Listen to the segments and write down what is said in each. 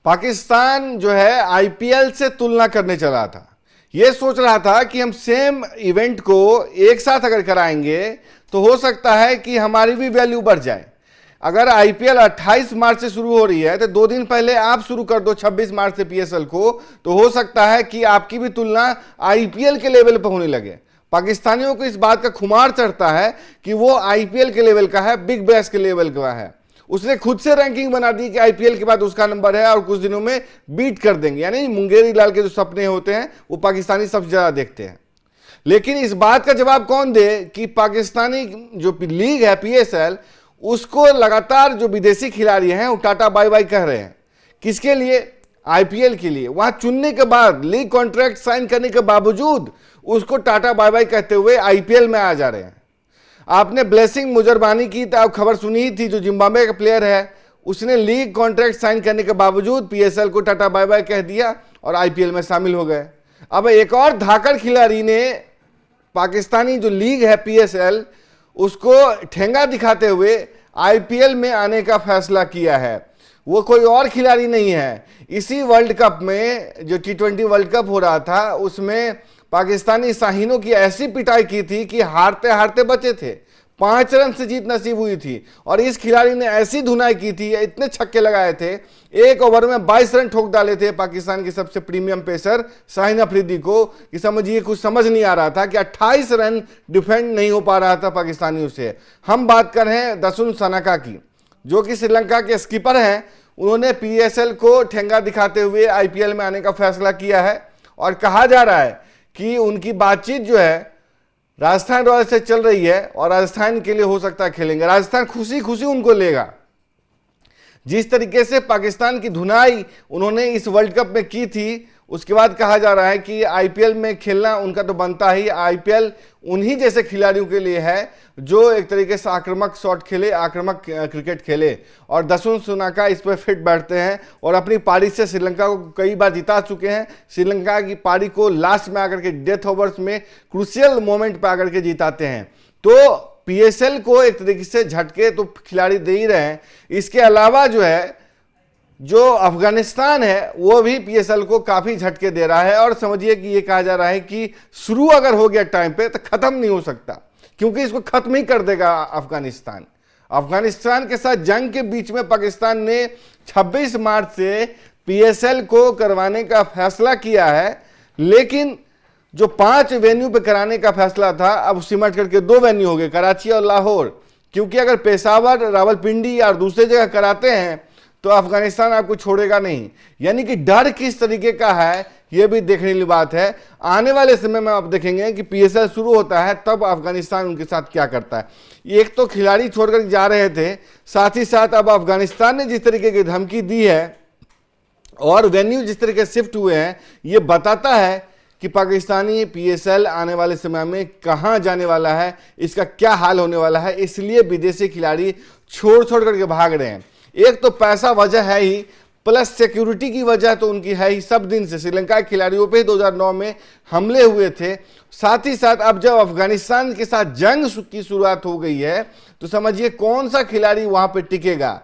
पाकिस्तान जो है आईपीएल से तुलना करने चला था। यह सोच रहा था कि हम सेम इवेंट को एक साथ अगर कराएंगे तो हो सकता है कि हमारी भी वैल्यू बढ़ जाए। अगर आईपीएल 28 मार्च से शुरू हो रही है तो 2 दिन पहले आप शुरू कर दो 26 मार्च से पीएसएल को, तो हो सकता है कि आपकी भी तुलना आईपीएल के लेवल पर होने लगे। पाकिस्तानियों को इस बात का खुमार चढ़ता है कि वो आईपीएल के लेवल का है, बिग बैश के लेवल का है। उसने खुद से रैंकिंग बना दी कि आईपीएल के बाद उसका नंबर है और कुछ दिनों में बीट कर देंगे। यानी मुंगेरी लाल के जो सपने होते हैं वो पाकिस्तानी सबसे ज्यादा देखते हैं। लेकिन इस बात का जवाब कौन दे कि पाकिस्तानी जो लीग है पीएसएल, उसको लगातार जो विदेशी खिलाड़ी हैं वो टाटा बाय बाय कह रहे हैं। किसके लिए? आईपीएल के लिए। वहां चुनने के बाद, लीग कॉन्ट्रैक्ट साइन करने के बावजूद उसको टाटा बाय बाय कहते हुए आईपीएल में आ जा रहे हैं। आपने ब्लेसिंग मुजरबानी की तो खबर सुनी ही थी, जो जिम्बाब्वे का प्लेयर है, उसने लीग कॉन्ट्रैक्ट साइन करने के बावजूद पीएसएल को टाटा बाय बाय कह दिया और आईपीएल में शामिल हो गए। अब एक और धाकड़ खिलाड़ी ने पाकिस्तानी जो लीग है पीएसएल, उसको ठेंगा दिखाते हुए आईपीएल में आने का फैसला किया है। वो कोई और खिलाड़ी नहीं है। इसी वर्ल्ड कप में, जो T20 वर्ल्ड कप हो रहा था, उसमें पाकिस्तानी शाहीनों की ऐसी पिटाई की थी कि हारते हारते बचे थे। 5 रन से जीत नसीब हुई थी और इस खिलाड़ी ने ऐसी धुनाई की थी, इतने छक्के लगाए थे, एक ओवर में 22 रन ठोक डाले थे पाकिस्तान के सबसे प्रीमियम पेसर शाहीन अफरीदी को, कि समझिए कुछ समझ नहीं आ रहा था कि 28 रन डिफेंड नहीं हो पा रहा था पाकिस्तानियों से। हम बात कर रहे हैं दसुन सनाका की, जो कि श्रीलंका के स्कीपर हैं। उन्होंने पीएसएल को ठेंगा दिखाते हुए आईपीएल में आने का फैसला किया है और कहा जा रहा है कि उनकी बातचीत जो है राजस्थान रॉयल्स से चल रही है और राजस्थान के लिए हो सकता है खेलेंगे। राजस्थान खुशी खुशी उनको लेगा। जिस तरीके से पाकिस्तान की धुनाई उन्होंने इस वर्ल्ड कप में की थी, उसके बाद कहा जा रहा है कि आईपीएल में खेलना उनका तो बनता ही। आईपीएल उन्हीं जैसे खिलाड़ियों के लिए है जो एक तरीके से आक्रामक शॉट खेले, आक्रामक क्रिकेट खेले, और दसुन सनाका इस पर फिट बैठते हैं और अपनी पारी से श्रीलंका को कई बार जिता चुके हैं। श्रीलंका की पारी को लास्ट में आकर के, डेथ ओवर्स में, क्रूशियल मोमेंट पर आकर के जिताते हैं। तो पीएसएल को एक तरीके से झटके तो खिलाड़ी दे ही रहे हैं। इसके अलावा जो अफगानिस्तान है वो भी पीएसएल को काफी झटके दे रहा है। और समझिए कि ये कहा जा रहा है कि शुरू अगर हो गया टाइम पे तो खत्म नहीं हो सकता, क्योंकि इसको खत्म ही कर देगा अफगानिस्तान। अफगानिस्तान के साथ जंग के बीच में पाकिस्तान ने 26 मार्च से पीएसएल को करवाने का फैसला किया है, लेकिन जो 5 वेन्यू पे कराने का फैसला था अब सिमट करके 2 वेन्यू हो गए, कराची और लाहौर। क्योंकि अगर पेशावर, रावलपिंडी या दूसरे जगह कराते हैं तो अफगानिस्तान आपको छोड़ेगा नहीं। यानी कि डर किस तरीके का है यह भी देखने वाली बात है। आने वाले समय में आप देखेंगे कि पीएसएल शुरू होता है तब अफगानिस्तान उनके साथ क्या करता है। एक तो खिलाड़ी छोड़कर जा रहे थे, साथ ही साथ अब अफगानिस्तान ने जिस तरीके की धमकी दी है और वेन्यू जिस तरीके से शिफ्ट हुए हैं, ये बताता है कि पाकिस्तानी पीएसएल आने वाले समय में कहां जाने वाला है, इसका क्या हाल होने वाला है। इसलिए विदेशी खिलाड़ी छोड़ करके भाग रहे हैं। एक तो पैसा वजह है ही, प्लस सिक्योरिटी की वजह तो उनकी है ही। सब दिन से श्रीलंका के खिलाड़ियों पे 2009 में हमले हुए थे। साथ ही साथ अब जब अफगानिस्तान के साथ जंग की शुरुआत हो गई है तो समझिए कौन सा खिलाड़ी वहां पे टिकेगा।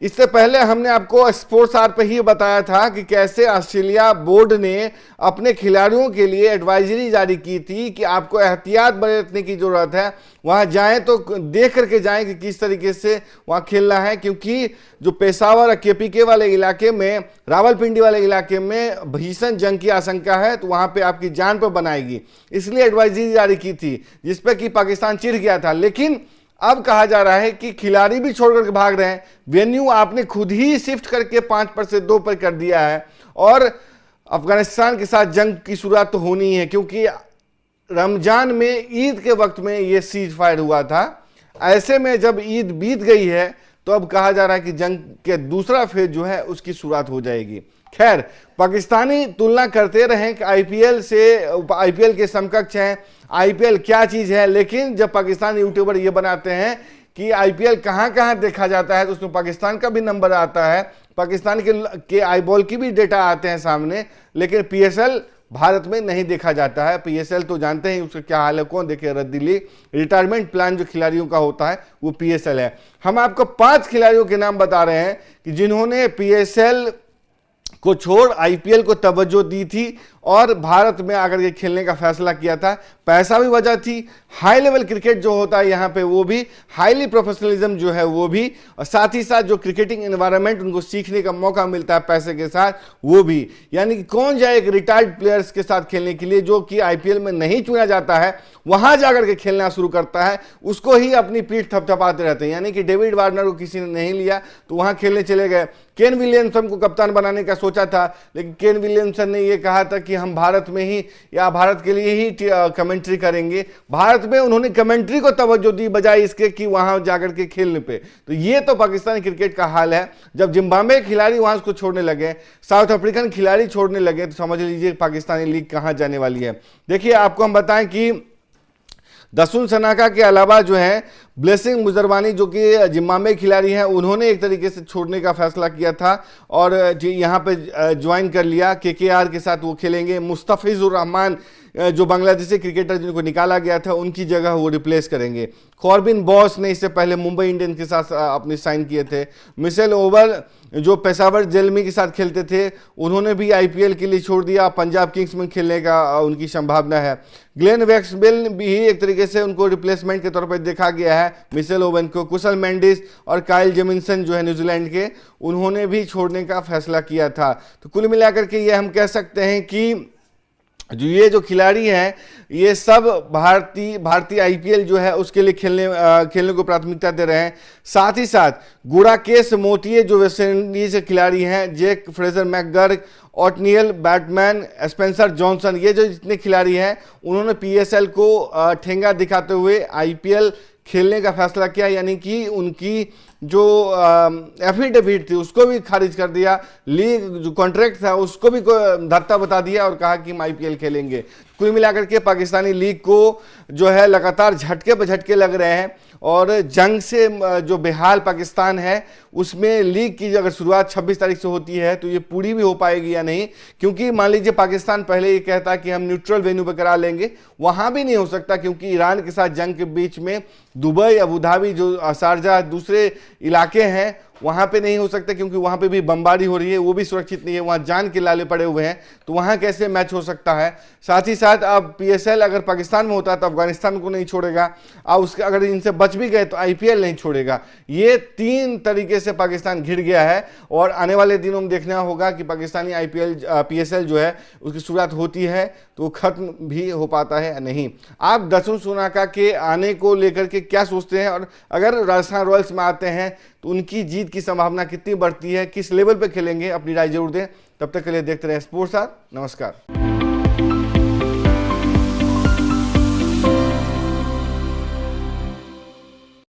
इससे पहले हमने आपको स्पोर्ट्स आर पे ही बताया था कि कैसे ऑस्ट्रेलिया बोर्ड ने अपने खिलाड़ियों के लिए एडवाइजरी जारी की थी कि आपको एहतियात बरतने की जरूरत है। वहां जाएं तो देख करके जाएं कि किस तरीके से वहां खेलना है, क्योंकि जो पेशावर और केपीके वाले इलाके में, रावलपिंडी वाले इलाके में भीषण जंग की आशंका है, तो वहां पे आपकी जान पर बनाएगी। इसलिए एडवाइजरी जारी की थी जिसपे कि पाकिस्तान चिढ़ गया था। लेकिन अब कहा जा रहा है कि खिलाड़ी भी छोड़ करके भाग रहे हैं। वेन्यू आपने खुद ही शिफ्ट करके 5 पर से 2 पर कर दिया है और अफगानिस्तान के साथ जंग की शुरुआत तो होनी है, क्योंकि रमजान में, ईद के वक्त में ये सीज फायर हुआ था। ऐसे में जब ईद बीत गई है तो अब कहा जा रहा है कि जंग के दूसरा फेज जो है उसकी शुरुआत हो जाएगी। खैर, पाकिस्तानी तुलना करते रहे कि आईपीएल से, आईपीएल के समकक्ष हैं, आईपीएल क्या चीज है। लेकिन जब पाकिस्तानी यूट्यूबर ये बनाते हैं कि आईपीएल कहां कहां देखा जाता है तो उसमें पाकिस्तान का भी नंबर आता है, पाकिस्तान के आईबॉल की भी डेटा आते हैं सामने, लेकिन पीएसएल भारत में नहीं देखा जाता है। पीएसएल तो जानते हैं उसका क्या हाल है, कौन देखे। रद्दीली रिटायरमेंट प्लान जो खिलाड़ियों का होता है वो पीएसएल है। हम आपको 5 खिलाड़ियों के नाम बता रहे हैं कि जिन्होंने पीएसएल को छोड़ आईपीएल को तवज्जो दी थी और भारत में आकर के खेलने का फैसला किया था। पैसा भी वजह थी, हाई लेवल क्रिकेट जो होता है यहाँ पे वो भी, हाईली प्रोफेशनलिज्म जो है वो भी, और साथ ही साथ जो क्रिकेटिंग एनवायरनमेंट उनको सीखने का मौका मिलता है पैसे के साथ वो भी। यानी कि कौन जाए एक रिटायर्ड प्लेयर्स के साथ खेलने के लिए जो कि आईपीएल में नहीं चुना जाता है, वहां जाकर के खेलना शुरू करता है, उसको ही अपनी पीठ थपथपाते रहते हैं। यानी कि डेविड वार्नर को किसी ने नहीं लिया तो वहां खेलने चले गए। केन विलियमसन को कप्तान बनाने का सोचा था, लेकिन केन विलियमसन ने यह कहा था कि हम भारत में ही या भारत के लिए ही कमेंट्री करेंगे। भारत में उन्होंने कमेंट्री को तवज्जो दी बजाय इसके कि वहां जाकर के खेलने पे। तो ये तो पाकिस्तानी क्रिकेट का हाल है। जब जिम्बाब्वे खिलाड़ी वहां उसको छोड़ने लगे, साउथ अफ्रीकन खिलाड़ी छोड़ने लगे, तो समझ लीजिए पाकिस्तानी लीग कहां जाने वाली है। देखिए आपको हम बताएं कि दसुन सनाका के अलावा जो है ब्लेसिंग मुजरवानी जो कि जिम्बाब्वे खिलाड़ी हैं, उन्होंने एक तरीके से छोड़ने का फैसला किया था और यहाँ पे ज्वाइन कर लिया। केकेआर के साथ वो खेलेंगे। मुस्तफिजुर रहमान जो बांग्लादेशी क्रिकेटर जिनको निकाला गया था उनकी जगह वो रिप्लेस करेंगे। कॉर्बिन बॉस ने इससे पहले मुंबई इंडियंस के साथ अपने साइन किए थे। मिशेल ओवर जो पेशावर जेलमी के साथ खेलते थे उन्होंने भी आईपीएल के लिए छोड़ दिया। पंजाब किंग्स में खेलने का उनकी संभावना है। ग्लेन मैक्सवेल भी एक तरीके से उनको रिप्लेसमेंट के तौर पर देखा गया है मिशेल ओवन को। कुशल मेंडिस और काइल जेमिसन जो है न्यूजीलैंड के, उन्होंने भी छोड़ने का फैसला किया था। तो कुल मिलाकर के ये हम कह सकते हैं कि जो खिलाड़ी हैं ये सब भारतीय आईपीएल जो है उसके लिए खेलने को प्राथमिकता दे रहे हैं। साथ ही साथ गुड़ाकेश मोतिये जो वेस्ट इंडीज के खिलाड़ी हैं, Jake Fraser McGurk, Ottneil Baartman, Spencer Johnson, ये जो जितने खिलाड़ी हैं उन्होंने पीएसएल को ठेंगा दिखाते हुए आईपीएल खेलने का फैसला किया। यानी कि उनकी जो एफिडेविट थी उसको भी खारिज कर दिया, लीग जो कॉन्ट्रैक्ट था उसको भी धत्ता बता दिया और कहा कि हम आईपीएल खेलेंगे। कुल मिलाकर के पाकिस्तानी लीग को जो है लगातार झटके पर झटके लग रहे हैं और जंग से जो बेहाल पाकिस्तान है उसमें लीग की अगर शुरुआत 26 तारीख से होती है तो ये पूरी भी हो पाएगी या नहीं, क्योंकि मान लीजिए पाकिस्तान पहले ये कहता कि हम न्यूट्रल वेन्यू पर करा लेंगे, वहां भी नहीं हो सकता क्योंकि ईरान के साथ जंग के बीच में दुबई, अबू धाबी, जो शारजा, दूसरे इलाके हैं वहां पे नहीं हो सकता क्योंकि वहां पे भी बमबारी हो रही है, वो भी सुरक्षित नहीं है, वहां जान के लाले पड़े हुए हैं, तो वहां कैसे मैच हो सकता है। साथ ही साथ अब पीएसएल अगर पाकिस्तान में होता तो अफगानिस्तान को नहीं छोड़ेगा और उसके अगर इनसे बच भी गए तो आईपीएल नहीं छोड़ेगा। ये 3 तरीके से पाकिस्तान घिर गया है और आने वाले दिनों में देखना होगा कि पाकिस्तानी आईपीएल पीएसएल जो है उसकी शुरुआत होती है तो खत्म भी हो पाता है या नहीं। आप दसुन सनाका के आने को लेकर के क्या सोचते हैं और अगर राजस्थान रॉयल्स में आते हैं तो उनकी जीत की संभावना कितनी बढ़ती है, किस लेवल पे खेलेंगे, अपनी राय जरूर दें। तब तक के लिए देखते रहें स्पोर्ट्स साथ। नमस्कार।